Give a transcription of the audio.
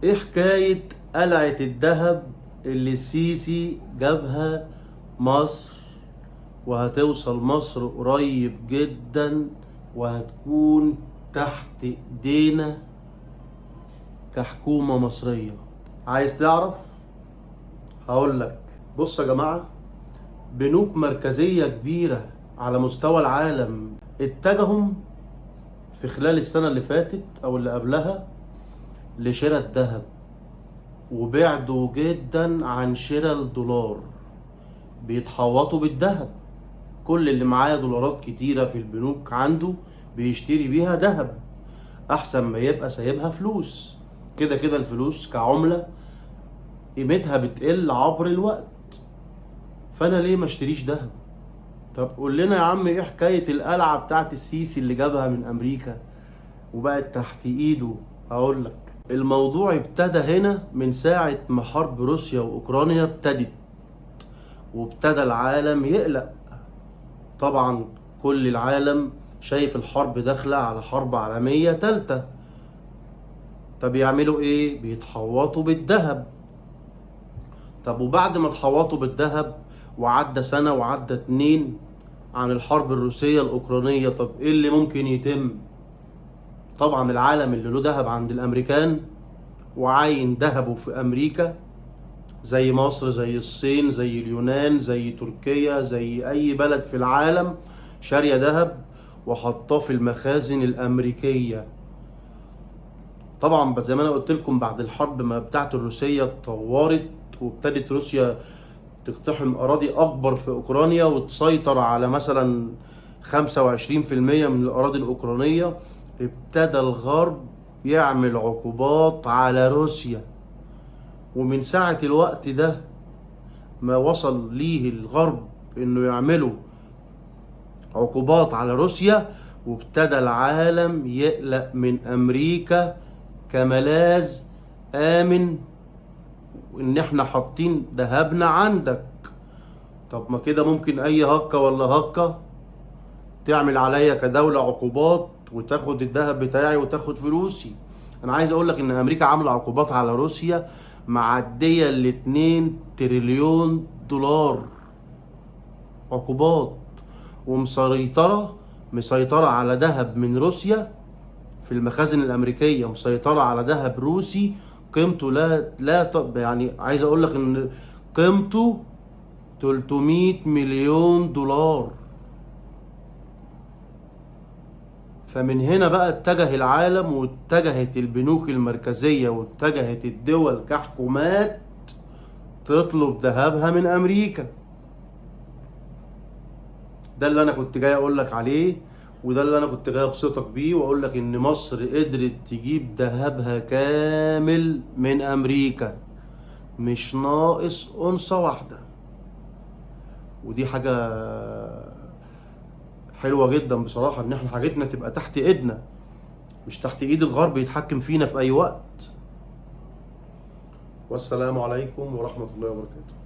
ايه حكاية قلعة الذهب اللي السيسي جابها مصر وهتوصل مصر قريب جدا وهتكون تحت ايدينا كحكومة مصرية؟ عايز تعرف؟ هقولك. بص يا جماعة، بنوك مركزية كبيرة على مستوى العالم اتجهوا في خلال السنة اللي فاتت او اللي قبلها لشراء الذهب، وبعدوا جدا عن شراء الدولار. بيتحوطوا بالذهب. كل اللي معاه دولارات كتيرة في البنوك عنده بيشتري بيها ذهب احسن ما يبقى سايبها فلوس. كده كده الفلوس كعملة قيمتها بتقل عبر الوقت، فانا ليه ما اشتريش ذهب؟ طب قول لنا يا عم، ايه حكاية القلعة بتاعت السيسي اللي جابها من امريكا وبقت تحت ايده؟ هقول لك. الموضوع ابتدى هنا من ساعة ما حرب روسيا واوكرانيا ابتدت، وابتدى العالم يقلق. طبعا كل العالم شايف الحرب داخلة على حرب عالمية تالتة. طب يعملوا ايه؟ بيتحوطوا بالذهب. طب وبعد ما اتحوطوا بالذهب وعدى سنة وعدى 2 عن الحرب الروسية الأوكرانية، طب ايه اللي ممكن يتم؟ طبعا العالم اللي له ذهب عند الأمريكان وعاين ذهبه في أمريكا، زي مصر، زي الصين، زي اليونان، زي تركيا، زي أي بلد في العالم شارية ذهب وحطاه في المخازن الأمريكية. طبعا زي ما أنا قلت لكم، بعد الحرب ما بتاعت الروسية اتطورت وابتدت روسيا تقتحم أراضي أكبر في أوكرانيا وتسيطر على مثلا 25% من الأراضي الأوكرانية. ابتدى الغرب يعمل عقوبات على روسيا، ومن ساعة الوقت ده ما وصل ليه الغرب انه يعملوا عقوبات على روسيا، وابتدى العالم يقلق من امريكا كملاذ امن، وان احنا حاطين ذهبنا عندك. طب ما كده ممكن اي هكة ولا هكة تعمل عليا كدولة عقوبات وتاخد الذهب بتاعي وتاخد فلوسي. انا عايز اقولك ان امريكا عاملة عقوبات على روسيا معدية ال2 تريليون دولار عقوبات، مسيطرة على ذهب من روسيا في المخازن الأمريكية، مسيطرة على ذهب روسي قيمته يعني عايز أقول لك إن قيمته 300 مليون دولار. فمن هنا بقى اتجه العالم واتجهت البنوك المركزية واتجهت الدول كحكومات تطلب ذهبها من أمريكا. ده اللي انا كنت جاي اقول لك عليه، وده اللي انا كنت جاي ابسطك بيه واقول لك ان مصر قدرت تجيب ذهبها كامل من امريكا، مش ناقص أنثى واحدة. ودي حاجة حلوة جدا بصراحة، ان احنا حاجتنا تبقى تحت ايدنا، مش تحت ايد الغرب يتحكم فينا في اي وقت. والسلام عليكم ورحمة الله وبركاته.